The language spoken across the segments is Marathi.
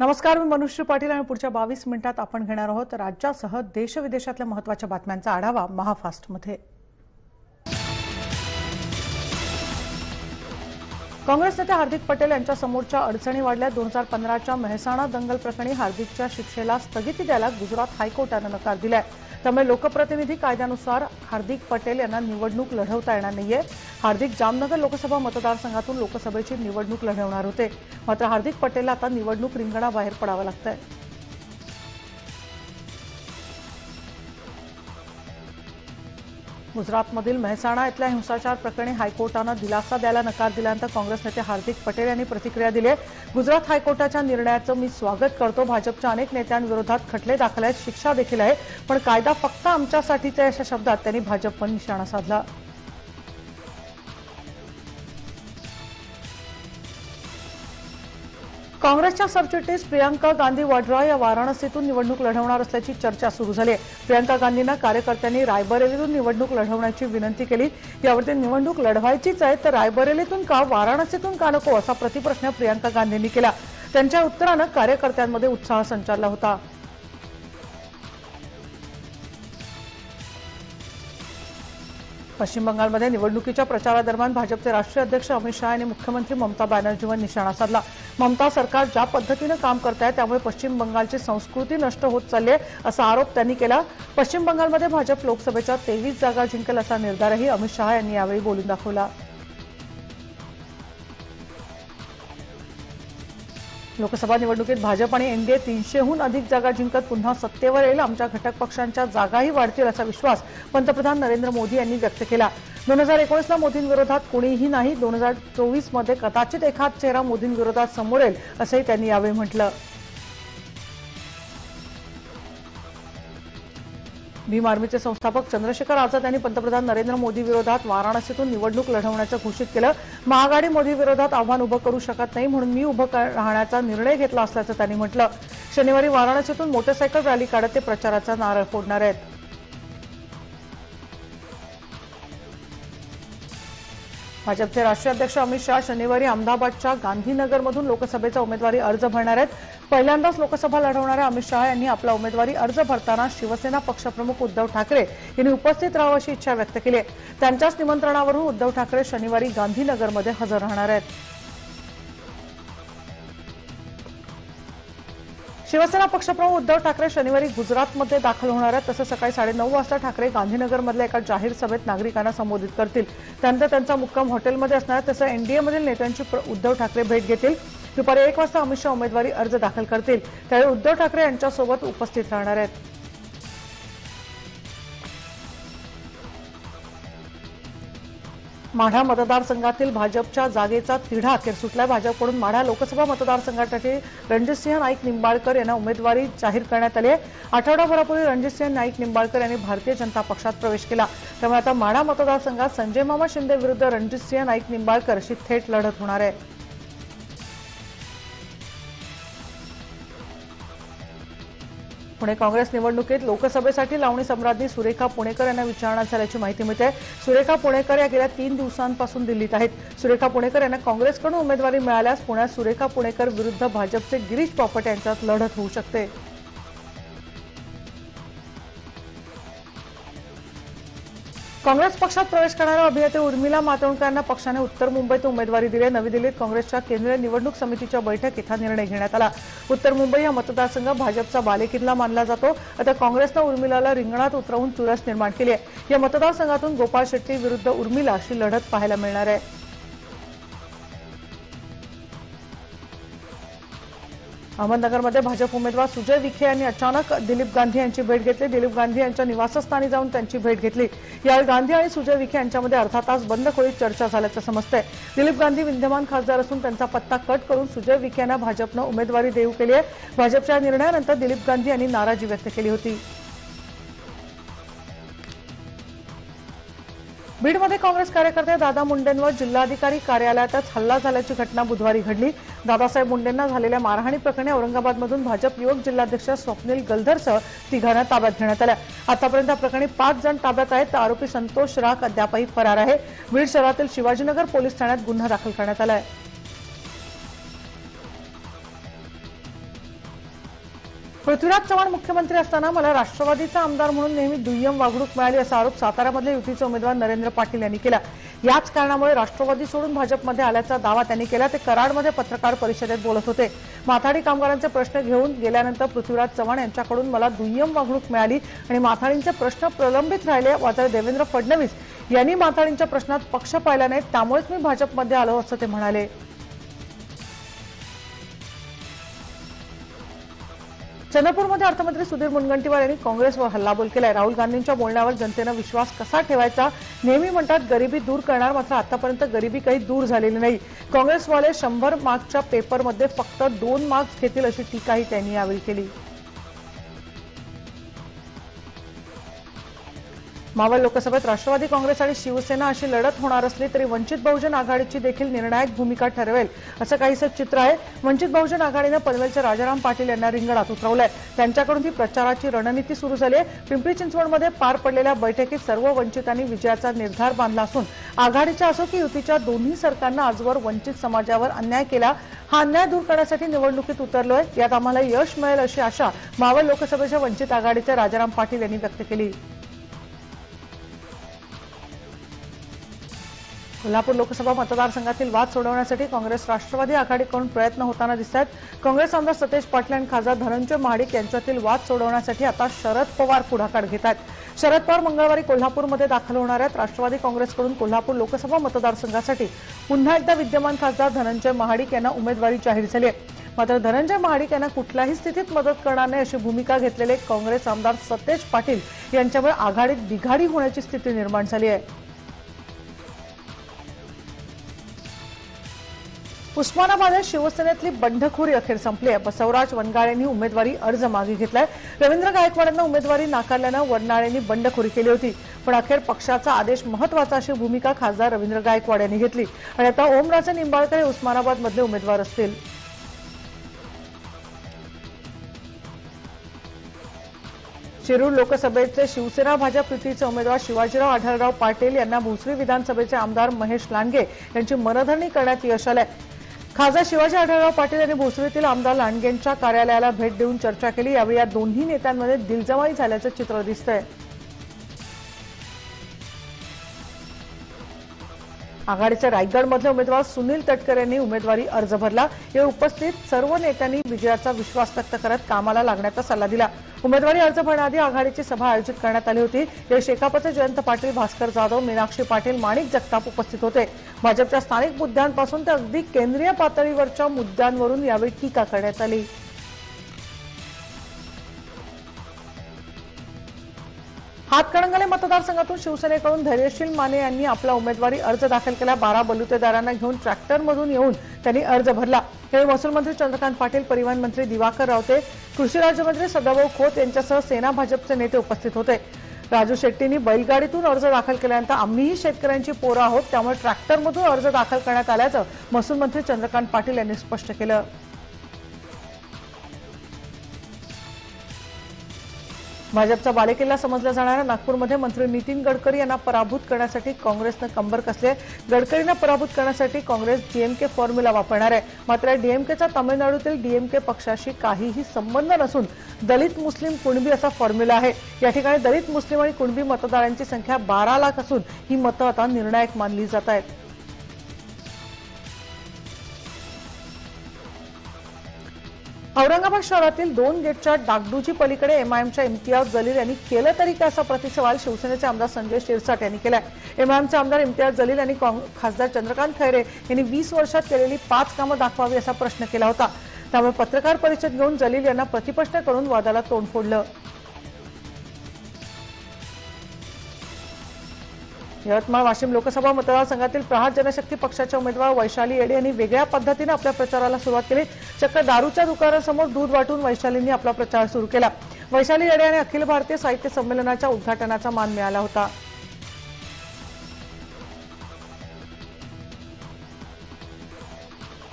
नमस्कार, मी मनुश्री पाटील आणि पुढच्या 22 मिनिटात आपण घेणार आहोत राज्यासह देश विदेशातल्या महत्त्वाच्या बातम्यांचा आढावा महाफास्टमध्ये। काँग्रेस नेते हार्दिक पटेल यांच्या समोरच्या अडचणी वाढल्या। 2015च्या मेहसाणा दंगल प्रकरणी हार्दिकच्या शिक्षेला स्थगिती द्यायला गुजरात हायकोर्टाने नकार दिलाय। त्यामुळे लोकप्रतिनिधी कायद्यानुसार हार्दिक पटेल यांना निवडणूक लढवता येणार नाहीये। हार्दिक जामनगर लोकसभा मतदारसंघातून लोकसभेची निवडणूक लढवणार होते, मात्र हार्दिक पटेलला आता निवडणूक रिंगणाबाहेर पडावं लागतंय। गुजरातमधील मेहसाणा इथल्या हिंसाचार प्रकरणी हायकोर्टाने दिलासा द्यायला नकार दिल्यानंतर काँग्रेस नेते हार्दिक पटेल यांनी प्रतिक्रिया दिली आहे। गुजरात हायकोर्टाच्या निर्णयाचं मी स्वागत करतो। भाजपच्या अनेक नेत्यांविरोधात खटले दाखल आहेत, शिक्षा देखील आहे, पण कायदा फक्त आमच्यासाठीचा आहे अशा शब्दात त्यांनी भाजपवर निशाणा साधला। काँग्रेसच्या सरचिटणीस प्रियंका गांधी वाड्रा या वाराणसीतून निवडणूक लढवणार असल्याची चर्चा सुरू झाली आहे। प्रियंका गांधींना कार्यकर्त्यांनी रायबरेलीतून निवडणूक लढवण्याची विनंती केली। यावरती निवडणूक लढवायचीच आहे तर रायबरेलीतून का, वाराणसीतून का नको असा प्रतिप्रश्न प्रियंका गांधींनी केला। त्यांच्या उत्तराने कार्यकर्त्यांमध्ये उत्साह संचारला होता। पश्चिम बंगालमध्ये निवडणुकीच्या प्रचारादरम्यान भाजपचे राष्ट्रीय अध्यक्ष अमित शाह यांनी मुख्यमंत्री ममता बॅनर्जींवर निशाणा साधला। ममता सरकार ज्या पद्धतीने काम करत आहे त्यामुळे पश्चिम बंगालची संस्कृती नष्ट होत चालली आहे असा आरोप त्यांनी केला। पश्चिम बंगालमध्ये भाजप लोकसभेच्या 23 जागा जिंकेल असा निर्धारही अमित शाह यांनी यावेळी बोलून दाखवला। लोकसभा निवडणुकीत भाजप आणि एनडीए 300हून अधिक जागा जिंकत पुन्हा सत्तेवर येईल। आमच्या घटक पक्षांच्या जागाही वाढतील असा विश्वास पंतप्रधान नरेंद्र मोदी यांनी व्यक्त केला। 2019ला मोदींविरोधात कोणीही नाही, 2024 मध्ये कदाचित एखादा चेहरा मोदींविरोधात समोर येईल असंही त्यांनी यावेळी म्हटलं। भीम आर्मीचे संस्थापक चंद्रशेखर आझाद यांनी पंतप्रधान नरेंद्र मोदी विरोधात वाराणसीतून निवडणूक लढवण्याचं घोषित केलं। महाआघाडी मोदी विरोधात आव्हान उभं करू शकत नाही म्हणून मी उभं राहण्याचा निर्णय घेतला असल्याचं त्यांनी म्हटलं। शनिवारी वाराणसीतून मोटरसायकल रॅली काढत ते प्रचाराचा नारळ फोडणार आहेत। भाजपचे राष्ट्रीय अध्यक्ष अमित शाह शनिवारी अहमदाबादच्या गांधीनगरमधून लोकसभेचा उमेदवारी अर्ज भरणार आहेत। पहिल्यांदाच लोकसभा लढवणाऱ्या अमित शाह यांनी आपला उमेदवारी अर्ज भरताना शिवसेना पक्षप्रमुख उद्धव ठाकरे यांनी उपस्थित राहावं अशी इच्छा व्यक्त केली आहे। त्यांच्याच निमंत्रणावरून उद्धव ठाकरे शनिवारी गांधीनगरमध्ये हजर राहणार आहेत। शिवसेना पक्षप्रमुख उद्धव ठाकरे शनिवारी गुजरातमध्ये दाखल होणार आहेत। तसंच सकाळी 9:30 वाजता ठाकरे गांधीनगरमधल्या एका जाहीर सभेत नागरिकांना संबोधित करतील। त्यानंतर त्यांचा मुक्काम हॉटेलमध्ये असणार आहे। तसं एनडीएमधील नेत्यांची उद्धव ठाकरे भेट घेतील। दुपारी 1 वाजता अमित शाह उमेदवारी अर्ज दाखल करतील, त्यावेळी उद्धव ठाकरे यांच्यासोबत उपस्थित राहणार आहेत। माढा मतदारसंघातील भाजपच्या जागेचा तिढा अखेर सुटलाय। भाजपकडून माढा लोकसभा मतदारसंघासाठी रणजितसिंह नाईक निंबाळकर यांना उमेदवारी जाहीर करण्यात आली आहे। आठवडाभरापूर्वी रणजितसिंह नाईक निंबाळकर यांनी भारतीय जनता पक्षात प्रवेश केला। त्यामुळे आता माढा मतदारसंघात संजय मामा शिंदे विरुद्ध रणजितसिंह नाईक निंबाळकर अशी थेट लढत होणार आहे। पुणे काँग्रेस निवडणुकीत लोकसभेसाठी लावणी सम्राज्ञी सुरेखा पुणेकर यांना विचारण्यात झाल्याची माहिती मिळते। सुरेखा पुणेकर या गेल्या 3 दिवसांपासून दिल्लीत आहेत। सुरेखा पुणेकर यांना काँग्रेसकडून उमेदवारी मिळाल्यास पुण्यात सुरेखा पुणेकर विरुद्ध भाजपचे गिरीश बापट यांच्यात लढत होऊ शकते। काँग्रेस पक्षात प्रवेश करणाऱ्या अभिनेते उर्मिला मातोंडकर यांना पक्षाने उत्तर मुंबईत उमेदवारी दिली। नवी दिल्लीत काँग्रेसच्या केंद्रीय निवडणूक समितीच्या बैठकीत हा निर्णय घेण्यात आला। उत्तर मुंबई हा मतदारसंघ भाजपचा बालेकिल्ला मानला जातो। आता काँग्रेसनं उर्मिलाला रिंगणात उतरवून चुरस निर्माण केली आहे। या मतदारसंघातून गोपाळ शेट्टी विरुद्ध उर्मिला अशी लढत पाहायला मिळणार आहे। अहमदनगरमध्ये भाजप उमेदवार सुजय विखे यांनी अचानक दिलीप गांधी यांची भेट घेतली। दिलीप गांधी यांच्या निवासस्थानी जाऊन त्यांची भेट घेतली। यावेळी गांधी आणि सुजय विखे यांच्यामध्ये अर्धा तास बंद खोलीत चर्चा झाल्याचं समजतंय। दिलीप गांधी विद्यमान खासदार असून त्यांचा पत्ता कट करून सुजय विखे यांना भाजपनं उमेदवारी देऊ केली आहे। भाजपच्या निर्णयानंतर दिलीप गांधी यांनी नाराजी व्यक्त केली होती। बीडमध्ये काँग्रेस कार्यकर्ते दादा मुंडेंवर जिल्हाधिकारी कार्यालयातच हल्ला झाल्याची घटना बुधवारी घडली। दादासाहेब मुंडेंना झालेल्या मारहाणी प्रकरणी औरंगाबादमधून भाजप युवक जिल्हाध्यक्ष स्वप्नील गलधरसह 3 ताब्यात घेण्यात आलं। आतापर्यंत या प्रकरणी 5 जण ताब्यात आहेत, तर आरोपी संतोष राख अद्यापही फरार आहे। बीड शहरातील शिवाजीनगर पोलीस ठाण्यात गुन्हा दाखल करण्यात आला आहे। पृथ्वीराज चव्हाण मुख्यमंत्री असताना मला राष्ट्रवादीचा आमदार म्हणून नेहमी दुय्यम वागणूक मिळाली असा आरोप साताऱ्यामधले युतीचे उमेदवार नरेंद्र पाटील यांनी केला। याच कारणामुळे राष्ट्रवादी सोडून भाजपमध्ये आल्याचा दावा त्यांनी केला। ते कराडमध्ये पत्रकार परिषदेत बोलत होते। माथाडी कामगारांचे प्रश्न घेऊन गेल्यानंतर पृथ्वीराज चव्हाण यांच्याकडून मला दुय्यम वागणूक मिळाली आणि माथाडींचे प्रश्न प्रलंबित राहिले। मात्र देवेंद्र फडणवीस यांनी माथाडींच्या प्रश्नात पक्ष पाहिला नाही, त्यामुळेच मी भाजपमध्ये आलो असं ते म्हणाले। चंद्रपूरमध्ये अर्थमंत्री सुधीर मुनगंटीवार यांनी काँग्रेसवर हल्लाबोल केलाय। राहुल गांधींच्या बोलण्यावर जनतेने विश्वास कसा ठेवायचा? नेहमी म्हणतात गरिबी दूर करणार, मात्र आतापर्यंत गरिबी काही दूर झालेली नाही। काँग्रेसवाले 100 मार्क्सच्या पेपरमध्ये फक्त 2 मार्क्स घेतील अशी टीकाही त्यांनी यावेळी केली। मावळ लोकसभेत राष्ट्रवादी काँग्रेस आणि शिवसेना अशी लढत होणार असली तरी वंचित बहुजन आघाडीची देखील निर्णायक भूमिका ठरवेल असं काहीसं चित्र आहे। वंचित बहुजन आघाडीने पनवेलचे राजाराम पाटील यांना रिंगणात उतरवलंय। त्यांच्याकडून ही प्रचाराची रणनीती सुरू झाली आहे। पिंपरी चिंचवडमध्ये पार पडलेल्या बैठकीत सर्व वंचितांनी विजयाचा निर्धार बांधला असून आघाडीच्या असो की युतीच्या दोन्ही सरकारनं आजवर वंचित समाजावर अन्याय केला, हा अन्याय दूर करण्यासाठी निवडणुकीत उतरलोय। यात आम्हाला यश मिळेल अशी आशा मावळ लोकसभेच्या वंचित आघाडीचे राजाराम पाटील यांनी व्यक्त केली। कोल्हापूर लोकसभा मतदारसंघातील वाद सोडवण्यासाठी काँग्रेस राष्ट्रवादी आघाडीकडून प्रयत्न होताना दिसतात। काँग्रेस आमदार सतेज पाटील आणि खासदार धनंजय महाडिक यांच्यातील वाद सोडवण्यासाठी आता शरद पवार पुढाकार घेतात। शरद पवार मंगळवारी कोल्हापूरमध्ये दाखल होणार आहेत। राष्ट्रवादी काँग्रेसकडून कोल्हापूर लोकसभा मतदारसंघासाठी पुन्हा एकदा विद्यमान खासदार धनंजय महाडिक यांना उमेदवारी जाहीर झाली आहे। मात्र धनंजय महाडिक यांना कुठल्याही स्थितीत मदत करणार नाही अशी भूमिका घेतलेले काँग्रेस आमदार सतेज पाटील यांच्यामुळे आघाडीत बिघाडी होण्याची स्थिती निर्माण झाली आहे। उस्मानाबादेत शिवसेनेतली बंडखोरी अखेर संपली आहे। बसवराज वनगाळेंनी उमेदवारी अर्ज मागे घेतलाय। रवींद्र गायकवाड यांना उमेदवारी नाकारल्यानं वनगाळेंनी बंडखोरी केली होती, पण अखेर पक्षाचा आदेश महत्वाचा अशी भूमिका खासदार रवींद्र गायकवाड यांनी घेतली आणि आता ओमराजे निंबाळकर हे उस्मानाबादमधले उमेदवार असतील। शिरूर लोकसभेचे शिवसेना भाजप युतीचे उमेदवार शिवाजीराव आढळराव पाटील यांना भोसरी विधानसभेचे आमदार महेश लांडगे यांची मनधरणी करण्यात यश आलंय। खासदार शिवाजी आढळराव पाटील यांनी भोसरीतील आमदार लांडगेंच्या कार्यालयाला भेट देऊन चर्चा केली। यावेळी या दोन्ही नेत्यांमध्ये दिलजमाई झाल्याचं चित्र दिसतंय। आघाडीचे रायगडमधले उमेदवार सुनील तटकरे यांनी उमेदवारी अर्ज भरला। या उपस्थित सर्व नेत्यांनी विजयाचा विश्वास व्यक्त करत कामाला लागण्याचा सल्ला दिला। उमेदवारी अर्ज भरण्याआधी आघाडीची सभा आयोजित करण्यात आली होती। या शेकापचे जयंत पाटील, भास्कर जाधव, मीनाक्षी पाटील, माणिक जगताप उपस्थित होते। भाजपच्या स्थानिक मुद्द्यांपासून ते अगदी केंद्रीय पातळीवरच्या मुद्द्यांवरून यावेळी टीका करण्यात आली। हातकणंगले मतदारसंघातून शिवसेनेकडून धैर्यशील माने यांनी आपला उमेदवारी अर्ज दाखल केला। 12 बलुतेदारांना घेऊन ट्रॅक्टरमधून येऊन त्यांनी अर्ज भरला। यावेळी महसूल मंत्री चंद्रकांत पाटील, परिवहन मंत्री दिवाकर रावते, कृषी राज्यमंत्री सदाभाऊ खोत यांच्यासह सेना भाजपचे नेते उपस्थित होते। राजू शेट्टींनी बैलगाडीतून अर्ज दाखल केल्यानंतर आम्हीही शेतकऱ्यांची पोरं आहोत, त्यामुळे ट्रॅक्टरमधून अर्ज दाखल करण्यात आल्याचं महसूल मंत्री चंद्रकांत पाटील यांनी स्पष्ट केलं। भाजपचा बालेकिल्ला समजला जाणाऱ्या नागपूरमध्ये मंत्री नितीन गडकरी यांना पराभूत करण्यासाठी काँग्रेसनं कंबर कसले। गडकरींना पराभूत करण्यासाठी काँग्रेस डीएमके फॉर्म्युला वापरणार आहे। मात्र डीएमकेचा तामिळनाडूतील डीएमके पक्षाशी काहीही संबंध नसून दलित मुस्लिम कुणबी असा फॉर्म्युला आहे। या ठिकाणी दलित मुस्लिम आणि कुणबी मतदारांची संख्या 12 लाख असून ही मतं आता निर्णायक मानली जात आहेत। औरंगाबाद शहरातील 2 गेटच्या डागडुजी पलीकडे एमआयएमच्या इम्तियाज जलील यांनी केलं तरी काय असा प्रतिसवाल शिवसेनेचे आमदार संजय शिरसाट यांनी केलाय। एमआयएमचे आमदार इम्तियाज जलील यांनी खासदार चंद्रकांत खैरे यांनी 20 वर्षात केलेली 5 कामं दाखवावी असा प्रश्न केला होता। त्यामुळे पत्रकार परिषद घेऊन जलील यांना प्रतिप्रश्न करून वादाला तोंड फोडलं। यवतमाळ वाशिम लोकसभा मतदारसंघातील प्रहार जनशक्ती पक्षाच्या उमेदवार वैशाली येडे यांनी वेगळ्या पद्धतीने आपल्या प्रचाराला सुरुवात केली। चक्क दारूच्या दुकानासमोर दूध वाटून वैशालींनी आपला प्रचार सुरू केला। वैशाली येडे यांनी अखिल भारतीय साहित्य संमेलनाच्या उद्घाटनाचा मान मिळाला होता।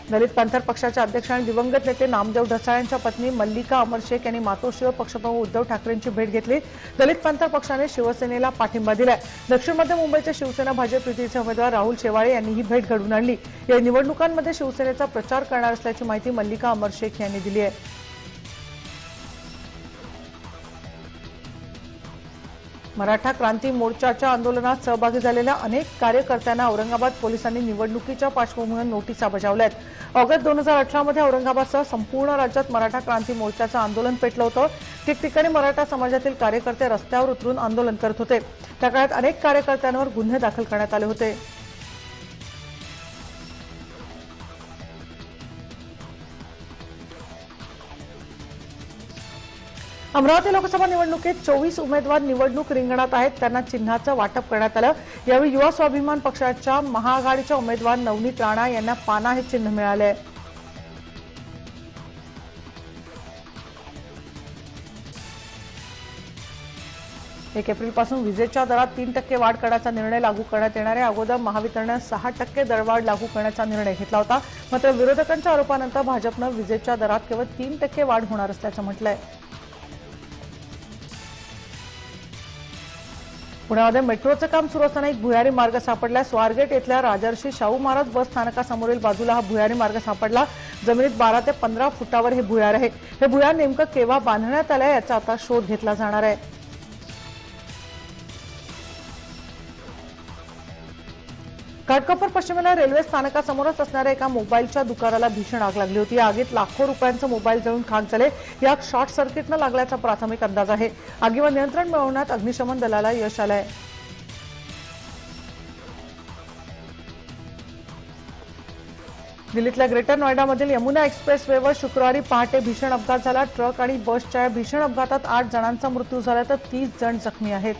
दलित पॅंथर पक्षाचे अध्यक्ष आणि दिवंगत नेते नामदेव ढसाळ यांच्या पत्नी मल्लिका अमर शेख यांनी मातोश्रीवर पक्षप्रमुख उद्धव ठाकरेंची भेट घेतली। दलित पॅंथर पक्षाने शिवसेनेला पाठिंबा दिलाय। दक्षिण मध्य मुंबईचे शिवसेना भाजप युतीचे उमेदवार राहुल शेवाळे यांनी ही भेट घडवून आणली। या निवडणुकांमध्ये शिवसेनेचा प्रचार करणार असल्याची माहिती मल्लिका अमर शेख यांनी दिली आहे। मराठा क्रांती मोर्चाच्या आंदोलनात सहभागी झालेल्या अनेक कार्यकर्त्यांना औरंगाबाद पोलिसांनी निवडणुकीच्या पार्श्वभूमीवर नोटिसा बजावल्यात। ऑगस्ट 2018 मध्ये औरंगाबादसह संपूर्ण राज्यात मराठा क्रांती मोर्चाचं आंदोलन पेटलं होतं। ठिकठिकाणी मराठा समाजातील कार्यकर्ते रस्त्यावर उतरून आंदोलन करत होते। त्या काळात अनेक कार्यकर्त्यांवर गुन्हे दाखल करण्यात आले होते। अमरावती लोकसभा निवडणुकीत 24 उमेदवार निवडणूक रिंगणात आहेत। त्यांना चिन्हाचं वाटप करण्यात आलं। यावेळी युवा स्वाभिमान पक्षाच्या महाआघाडीच्या उमेदवार नवनीत राणा यांना पाना हे चिन्ह मिळाले। 1 एप्रिलपासून विजेच्या दरात 3% वाढ करण्याचा निर्णय लागू करण्यात येणार आहे। अगोदर महावितरणाने 6% दरवाढ लागू करण्याचा निर्णय घेतला होता। मात्र विरोधकांच्या आरोपानंतर भाजपनं विजेच्या दरात केवळ 3% वाढ होणार असल्याचं म्हटलंय। पुण्यामध्ये मेट्रोचं काम सुरू असताना एक भुयारी मार्ग सापडला। स्वारगेट येथल्या राजर्षी शाहू महाराज बस स्थानकासमोरील बाजूला हा भुयारी मार्ग सापडला। जमिनीत 12 ते 15 फुटावर हे भुयार आहे। हे भुयार नेमकं केव्हा बांधण्यात आलंय याचा आता शोध घेतला जाणार आहे। घाटकोपर पश्चिमेला रेल्वे स्थानकासमोरच असणाऱ्या एका मोबाईलच्या दुकानाला भीषण आग लागली होती। या आगीत लाखो रुपयांचे मोबाईल जळून खाक झाले। यात शॉर्ट सर्किटनं लागल्याचा प्राथमिक अंदाज आहे। आगीवर नियंत्रण मिळवण्यात अग्निशमन दलाला यश आलंय। दिल्लीतल्या ग्रेटर नोएडामधील यमुना एक्सप्रेसवेवर शुक्रवारी पहाटे भीषण अपघात झाला। ट्रक आणि बसच्या भीषण अपघातात 8 जणांचा मृत्यू झाला तर 30 जण जखमी आहेत।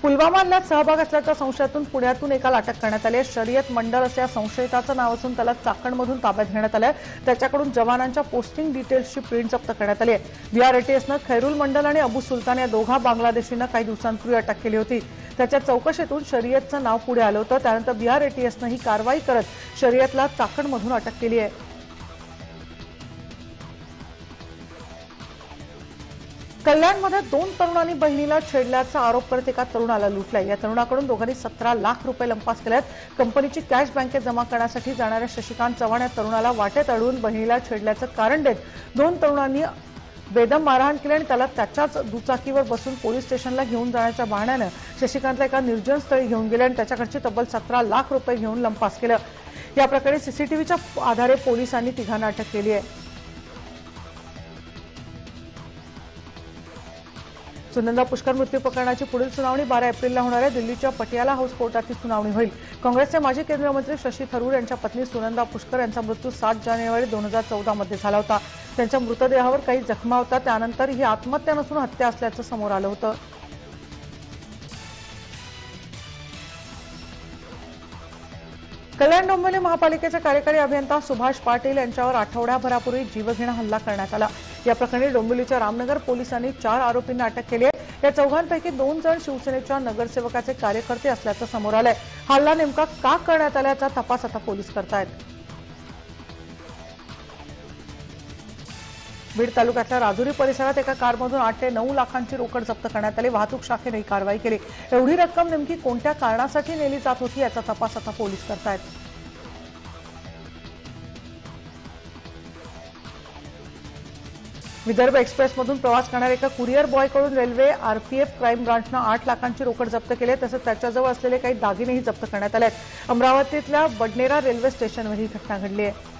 पुलवामा हल्ल्यात सहभाग असल्याच्या संशयातून पुण्यातून एकाला अटक करण्यात आली आहे। शरीयत मंडल असं या संशयिताचं नाव असून त्याला चाकणमधून ताब्यात घेण्यात आलं आहे। त्याच्याकडून जवानांच्या पोस्टिंग डिटेल्सची प्रिंट जप्त करण्यात आली आहे। बिहार एटीएसनं खैरुल मंडल आणि अबू सुलतान या दोघा बांगलादेशींना काही दिवसांपूर्वी अटक केली होती। त्याच्या चौकशीतून शरीयतचं नाव पुढे आलं होतं। त्यानंतर बिहार एटीएसनं ही कारवाई करत शरीयतला चाकणमधून अटक केली आहे। कल्याणमध्ये 2 तरुणांनी बहिणीला छेडल्याचा आरोप करत एका तरुणाला लुटलाय। या तरुणाकडून दोघांनी 17 लाख रुपये लंपास केलेत। कंपनीची कॅश बँकेत जमा करण्यासाठी जाणाऱ्या शशिकांत चव्हाण या तरुणाला वाटेत अडवून बहिणीला छेडल्याचं कारण देत 2 तरुणांनी बेदम मारहाण केली आणि त्याला त्याच्याच दुचाकीवर बसून पोलीस स्टेशनला घेऊन जाण्याच्या बहाण्यानं शशिकांतला एका निर्जन स्थळी घेऊन गेले आणि त्याच्याकडचे तब्बल 17 लाख रुपये घेऊन लंपास केलं। या प्रकरणी सीसीटीव्हीच्या आधारे पोलिसांनी तिघांना अटक केली आहे। सुनंदा पुष्कर मृत्यू प्रकरणाची पुढील सुनावणी 12 एप्रिलला होणार आहे। दिल्लीच्या पटियाला हाऊस कोर्टात ही सुनावणी होईल। काँग्रेसचे माजी केंद्रीय मंत्री शशी थरूर यांच्या पत्नी सुनंदा पुष्कर यांचा मृत्यू 7 जानेवारी 2014 मध्ये झाला होता। त्यांच्या मृतदेहावर काही जखमा होत्या। त्यानंतर ही आत्महत्या नसून हत्या असल्याचं समोर आलं होतं। कल्याण डोंबिवली महापालिकेचे कार्यकारी अभियंता सुभाष पाटील यांच्यावर आठवड्याभरापूर्वी जीवघेणा हल्ला करण्यात आला। या प्रकरणी डोंबिवलीच्या रामनगर पोलिसांनी 4 आरोपींना अटक केली आहे। या चौघांपैकी 2 जण शिवसेनेच्या नगरसेवकाचे कार्यकर्ते असल्याचं समोर आलंय। हल्ला नेमका का करण्यात आल्याचा तपास आता पोलीस करतायत। बीड तालुक्यातल्या राजुरी परिसरात एका कारमधून 8 ते 9 लाखांची रोकड जप्त करण्यात आली। वाहतूक शाखेने ही कारवाई केली। एवढी रक्कम नेमकी कोणत्या कारणासाठी नेली जात होती याचा तपास आता पोलीस करतायत। विदर्भ एक्सप्रेसमधून प्रवास करणाऱ्या एका कुरिअर बॉयकडून रेल्वे आरपीएफ क्राईम ब्रांचनं 8 लाखांची रोकड जप्त केली आहे। तसंच त्याच्याजवळ असलेले काही दागिनेही जप्त करण्यात आले आहेत। अमरावतीतल्या बडनेरा रेल्वे स्टेशनवर ही घटना घडली आहे।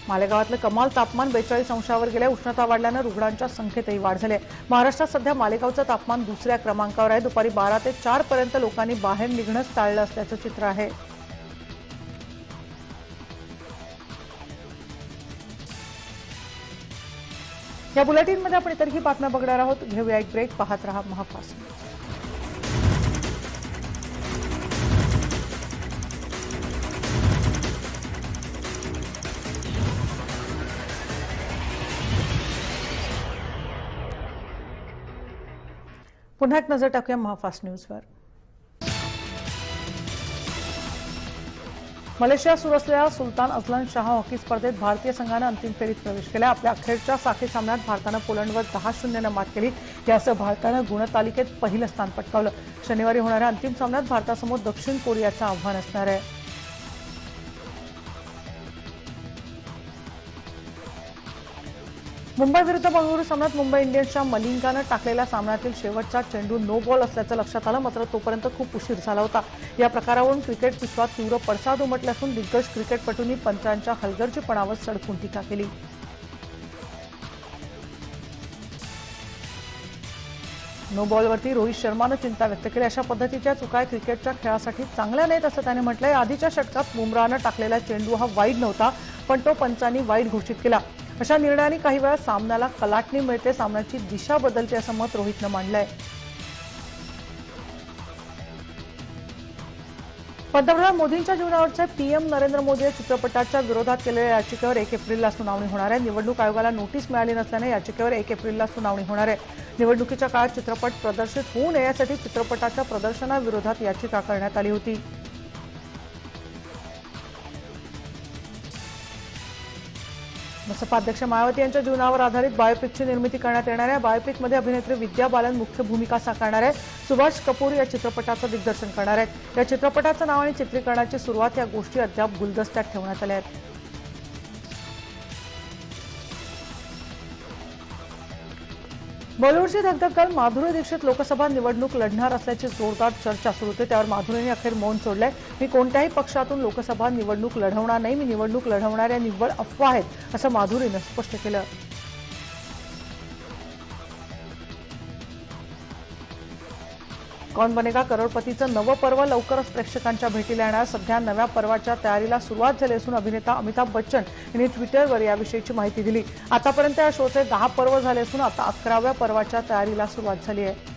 मालेगावातलं कमाल तापमान 42 अंशावर गेले। उष्णता वाढल्यानं रुग्णांच्या संख्येतही वाढ झाली आहे। महाराष्ट्रात सध्या मालेगावचं तापमान 2ऱ्या क्रमांकावर आहे। दुपारी 12 ते 4 पर्यंत लोकांनी बाहेर निघणंच टाळलं असल्याचं चित्र आहे। या बुलेटिनमध्ये आपण इतरही बातम्या बघणार आहोत। घेऊया एक ब्रेक। पाहत रहा महाफास्ट न्यूज। पुन्हा एक नजर टाकूया महाफास्ट न्यूजवर। मलेशियात सुरू असलेल्या सुलतान अझलन शाह हॉकी स्पर्धेत भारतीय संघानं अंतिम फेरीत प्रवेश केला। आपल्या अखेरच्या साखळी सामन्यात भारतानं पोलंडवर 10-0 मात केली। यासह भारतानं गुणतालिकेत पहिलं स्थान पटकावलं। शनिवारी होणाऱ्या अंतिम सामन्यात भारतासमोर दक्षिण कोरियाचं आव्हान असणार आहे। मुंबई विरुद्ध बंगळुरू सामन्यात मुंबई इंडियन्सच्या मलिंगानं टाकलेल्या सामन्यातील शेवटचा चेंडू नो बॉल असल्याचं लक्षात आलं, मात्र तोपर्यंत खूप उशीर झाला होता। या प्रकारावरून क्रिकेट विश्वात तीव्र पडसाद उमटले असून दिग्गज क्रिकेटपटूंनी पंचांच्या हलगर्जीपणावर सडकून टीका केली। नो बॉलवरती रोहित शर्मानं चिंता व्यक्त केली। अशा पद्धतीच्या चुका क्रिकेटच्या खेळासाठी चांगल्या नाहीत असं त्याने म्हटलंय। आधीच्या षटकात बुमराहनं टाकलेला चेंडू हा वाईड नव्हता, पण तो पंचांनी वाईड घोषित केला। अशा निर्णयाने काही वेळा सामन्याला कलाटणी मिळते, सामन्याची दिशा बदलते असं मत रोहितनं मांडलंय। पंतप्रधान मोदींच्या जीवनावरच्या पीएम नरेंद्र मोदी या चित्रपटाच्या विरोधात केलेल्या याचिकेवर 1 एप्रिलला सुनावणी होणार आहे। निवडणूक आयोगाला नोटीस मिळाली नसल्याने याचिकेवर 1 एप्रिलला सुनावणी होणार आहे। निवडणुकीच्या काळात चित्रपट प्रदर्शित होऊ नये यासाठी चित्रपटाच्या प्रदर्शनाविरोधात याचिका करण्यात आली होती। बसपा अध्यक्ष मायावती यांच्या जीवनावर आधारित बायोपिकची निर्मिती करण्यात येणार आहे। बायोपिकमध्ये अभिनेत्री विद्या बालन मुख्य भूमिका साकारणार आहे। सुभाष कपूर या चित्रपटाचं दिग्दर्शन करणार आहेत। या चित्रपटाचं नाव आणि चित्रीकरणाची सुरुवात या गोष्टी अद्याप गुलदस्त्यात ठेवण्यात आल्या आहेत। बॉलिवूडची धगधग काल माधुरी दीक्षित लोकसभा निवडणूक लढणार असल्याची जोरदार चर्चा सुरू होती, त्यावर माधुरीने अखेर मौन सोडलंय। मी कोणत्याही पक्षातून लोकसभा निवडणूक लढवणार नाही, मी निवडणूक लढवणाऱ्या निव्वळ अफवा आहेत असं माधुरीनं स्पष्ट केलं। कौन बनेगा करोडपतीचं नवं पर्व लवकरच प्रेक्षकांच्या भेटीला येणार। सध्या नव्या पर्वाच्या तयारीला सुरुवात झाली असून अभिनेता अमिताभ बच्चन यांनी ट्विटरवर याविषयीची माहिती दिली। आतापर्यंत या शोचे 10 पर्व झाले असून आता 11व्या पर्वाच्या तयारीला सुरुवात झाली आहे।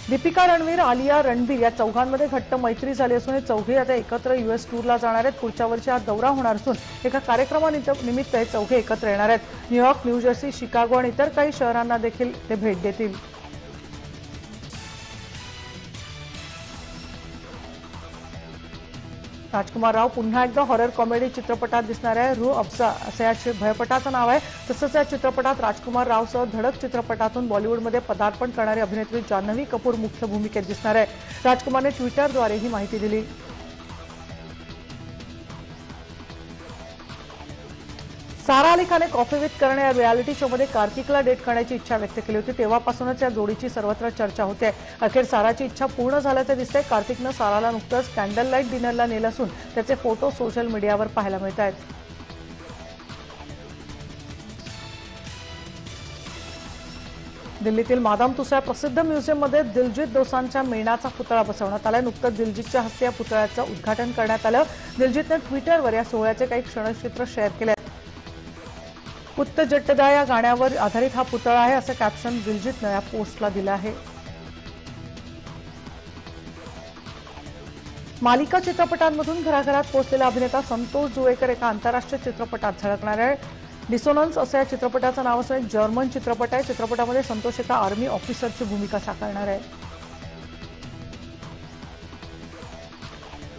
दीपिका, रणवीर, आलिया, रणबीर या चौघांमध्ये घट्ट मैत्री झाली असून हे चौघे आता एकत्र यूएस टूरला जाणार आहेत। पुढच्या वर्षी हा दौरा होणार असून एका कार्यक्रमानिमित्त हे चौघे एकत्र येणार आहेत। न्यूयॉर्क, न्यू जर्सी, शिकागो आणि इतर काही शहरांना देखील ते भेट देतील। राजकुमार राव पुन्हा एकदा हॉरर कॉमेडी चित्रपटात दिसणार आहे। रूह अफजा असं या भयपटाचं नाव आहे। तसंच या चित्रपटात राजकुमार रावसह धडक चित्रपटातून बॉलिवूडमध्ये पदार्पण करणारी अभिनेत्री जान्हवी कपूर मुख्य भूमिकेत दिसणार आहे। राजकुमारने ट्विटरद्वारे ही माहिती दिली। सारा अली खानने कॉफी विथ करण या रियालिटी शोमध्ये कार्तिकला डेट करण्याची इच्छा व्यक्त केली होती। तेव्हापासूनच या जोडीची सर्वत्र चर्चा होते। अखेर साराची इच्छा पूर्ण झाल्याचे दिसते। कार्तिकनं साराला नुकतंच कॅन्डल लाईट डिनरला नेलं असून त्याचे फोटो सोशल मीडियावर पाहायला मिळत आहेत। दिल्लीतील मादाम तुसाद प्रसिद्ध म्युझियममध्ये दिलजीत दोसांझच्या मेणाचा पुतळा बसवण्यात आला। नुकतंच दिलजीतच्या हस्ते या पुतळ्याचं उद्घाटन करण्यात आलं। दिलजीतने ट्विटरवर या सोहळ्याचे काही क्षणचित्र शेअर केले। उत्त जट्टदा या गाण्यावर आधारित हा पुतळा आहे असं कॅप्शन दिलजीतनं या पोस्टला दिलं आहे। मालिका चित्रपटांमधून घराघरात पोहोचलेला अभिनेता संतोष जुवेकर एका आंतरराष्ट्रीय चित्रपटात झळकणार आहे। डिसोनन्स असं या चित्रपटाचं नाव असून एक जर्मन चित्रपट आहे। चित्रपटामध्ये संतोष एका आर्मी ऑफिसरची भूमिका साकारणार आहे।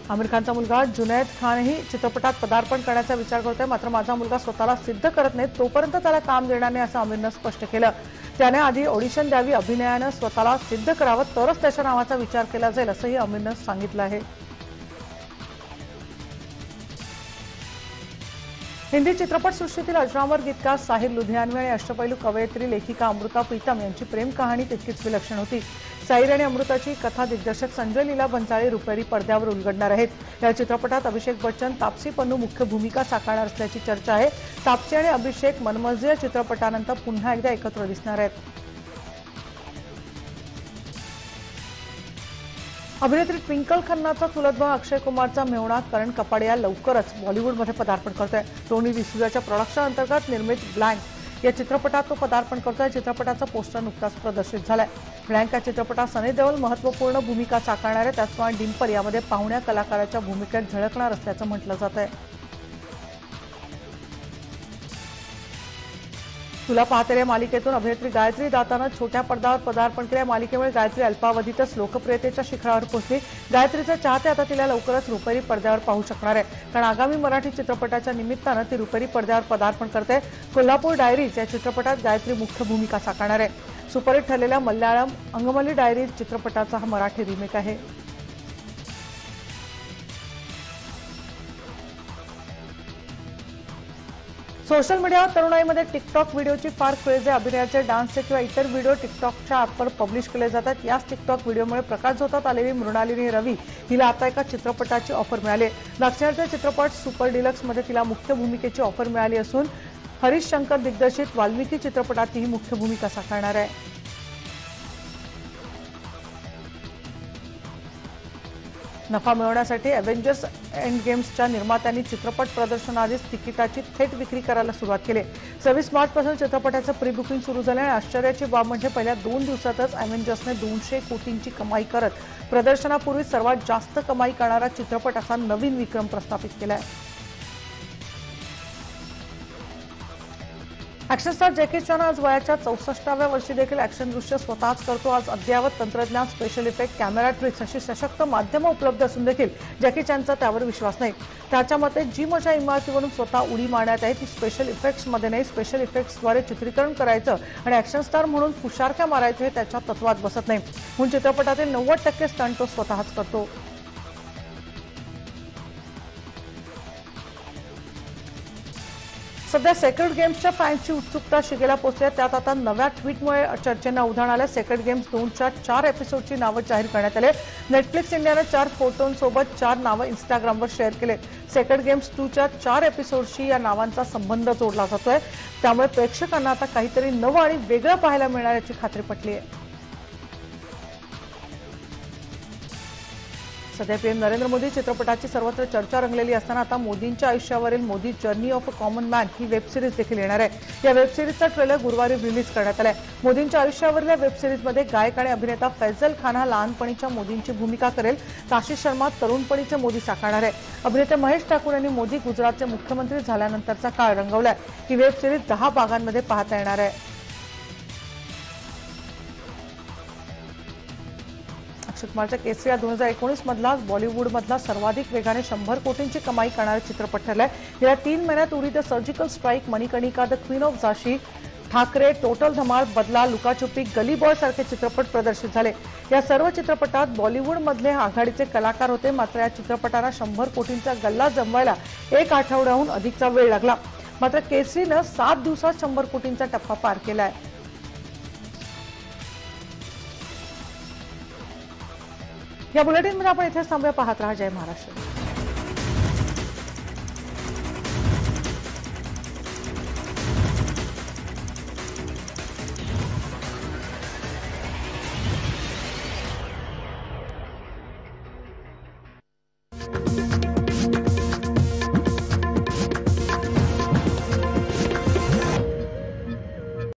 आमिर खानचा मुलगा जुनैद खानही चित्रपटात पदार्पण करण्याचा विचार करतोय, मात्र माझा मुलगा स्वतःला सिद्ध करत नाही तोपर्यंत त्याला काम देणार नाही असं आमिरनं स्पष्ट केलं। त्याने आधी ऑडिशन द्यावी, अभिनयानं स्वतःला सिद्ध करावं, तरच त्याच्या नावाचा विचार केला जाईल असंही आमिरनं सांगितलं आहे। हिंदी चित्रपटसृष्टीतील अजरामर गीतकार साहिर लुधियानवी आणि अष्टपैलू कवयित्री लेखिका अमृता प्रीतम यांची प्रेम कहाणी तितकीच विलक्षण होती। साहिर आणि अमृताची कथा दिग्दर्शक संजय लीला बंजाळे रुपेरी पडद्यावर उलगडणार आहेत। या चित्रपटात अभिषेक बच्चन, तापसी पन्नू मुख्य भूमिका साकारणार असल्याची चर्चा आहे। तापसी आणि अभिषेक मनमर्जी या चित्रपटानंतर पुन्हा एकदा एकत्र दिसणार आहेत। अभिनेत्री ट्विंकल खन्नाचा चुलत भाऊ अक्षय कुमारचा मेहुणा करण कपाडिया लवकरच बॉलिवूडमध्ये पदार्पण करतोय। टोनी डिसूजाच्या प्रोडक्शन अंतर्गत निर्मित ब्लँक या चित्रपटात तो पदार्पण करतोय। चित्रपटाचा पोस्टर नुकताच प्रदर्शित झालाय। ब्लँक या चित्रपटात सनी देओल महत्त्वपूर्ण भूमिका साकारणार आहे। त्याचप्रमाणे डिंपल यामध्ये पाहुण्या कलाकाराच्या भूमिकेत झळकणार असल्याचं म्हटलं जात आहे। तुला पाहते रे मालिकेतून अभिनेत्री गायत्री दातानं छोट्या पडद्यावर पदार्पण केलं। मालिकेमुळे गायत्री अल्पावधीतच लोकप्रियतेच्या शिखरावर पोहोचली। गायत्रीचे चाहते आता तिला लवकरच रुपेरी पडद्यावर पाहू शकणार आहे, कारण आगामी मराठी चित्रपटाच्या निमित्तानं ती रुपेरी पडद्यावर पदार्पण करते। कोल्हापूर डायरीज या चित्रपटात गायत्री मुख्य भूमिका साकारणार आहे। सुपरहिट ठरलेल्या मल्याळम अंगमली डायरीज चित्रपटाचा हा मराठी रिमेक आहे। सोशल मीडियावर तरुणाईमध्ये टिकटॉक व्हिडिओची फार क्रेज आहे. अभिनयाचे, डान्सचे किंवा इतर व्हिडिओ टिकटॉकच्या ॲपवर पब्लिश केले जातात. याच टिकटॉक व्हिडिओमुळे प्रकाशझोतात आलेली मृणालिनी रवी हिला आता एका चित्रपटाची ऑफर मिळाली. दाक्षिणात्य चित्रपट सुपर डिलक्समध्ये तिला मुख्य भूमिकेची ऑफर मिळाली असून हरीश शंकर दिग्दर्शित वाल्मिकी चित्रपटात ही मुख्य भूमिका साकारणार आहे. नफा मिळवण्यासाठी अव्हेंजर्स एंड गेम्सच्या निर्मात्यांनी चित्रपट प्रदर्शनाआधीच तिकिटाची थेट विक्री करायला सुरुवात केली. 26 मार्चपासून चित्रपटाचं प्री बुकिंग सुरू झालं आणि आश्चर्याची बाब म्हणजे पहिल्या 2 दिवसातच अव्हेंजर्सने 200 कोटींची कमाई करत प्रदर्शनापूर्वी सर्वात जास्त कमाई करणारा चित्रपट असा नवीन विक्रम प्रस्थापित केला आहे. ॲक्शन स्टार जॅकी चॅन आज वयाच्या 64व्या वर्षी देखील ॲक्शन दृश्य स्वतःच करतो. आज अद्ययावत तंत्रज्ञान, स्पेशल इफेक्ट, कॅमेरा ट्रिक्स अशी सशक्त माध्यमं उपलब्ध असून देखील जॅकी चॅनचा त्यावर विश्वास नाही. त्याच्या मते जी मजा इमारतीवरून स्वतः उडी मारण्यात आहे ती स्पेशल इफेक्ट्समध्ये नाही. स्पेशल इफेक्ट्सद्वारे चित्रीकरण करायचं आणि ॲक्शन स्टार म्हणून फुशारक्या मारायचं हे त्याच्या तत्वात बसत नाही. म्हणून चित्रपटातील 90% स्टंट तो स्वतःच करतो. सध्या सेक्रेड गेम्सच्या फॅन्सची उत्सुकता शिगेला पोहोचली आहे. त्यात आता नव्या ट्विटमुळे चर्चेंना उधाण आलं. सेक्रेड गेम्स 2च्या 4 एपिसोडची नावं जाहीर करण्यात आले. नेटफ्लिक्स इंडियाने 4 फोटोंसोबत 4 नावं इंस्टाग्रामवर शेअर केले. सेक्रेड गेम्स 2च्या 4 एपिसोडशी या नावांचा संबंध जोडला जातोय. त्यामुळे प्रेक्षकांना आता काहीतरी नवं आणि वेगळं पाहायला मिळणार याची खात्री पटली आहे. सध्या पीएम नरेंद्र मोदी चित्रपटाची सर्वत्र चर्चा रंगलेली असताना आता मोदींच्या आयुष्यावरील Modi journey of a common man ही वेबसिरीज देखील येणार आहे. या वेबसिरीजचा ट्रेलर गुरुवारी रिलीज करण्यात आलाय. मोदींच्या आयुष्यावरील वेबसिरीजमध्ये गायक आणि अभिनेता फैजल खान हा लहानपणीच्या मोदींची भूमिका करेल. आशिष शर्मा तरुणपणीचे मोदी साकारणार आहे. अभिनेते महेश ठाकूर यांनी मोदी गुजरातचे मुख्यमंत्री झाल्यानंतरचा काळ रंगवलाय. ही वेबसिरीज 10 भागांमध्ये पाहता येणार आहे. अक्षय कुमारचा केसरी हा 2019 मधला बॉलिवूडमधला सर्वाधिक वेगाने 100 कोटींची कमाई करणारा चित्रपट ठरलाय. गेल्या 3 महिन्यात Uri the surgical strike, Manikarnika, the queen of झाशी, ठाकरे, टोटल धमाल, बदला, लुकाछुपी, गली बॉय सारखे चित्रपट प्रदर्शित झाले. या सर्व चित्रपटात बॉलिवूडमधले आघाडीचे कलाकार होते. मात्र या चित्रपटाला 100 कोटींचा गल्ला जमवायला 1 आठवड्याहून अधिकचा वेळ लागला. मात्र केसरीनं 7 दिवसात 100 कोटींचा टप्पा पार केलाय. या बुलेटिनमध्ये आपण इथेच थांबूया. पाहत रहा जय महाराष्ट्र.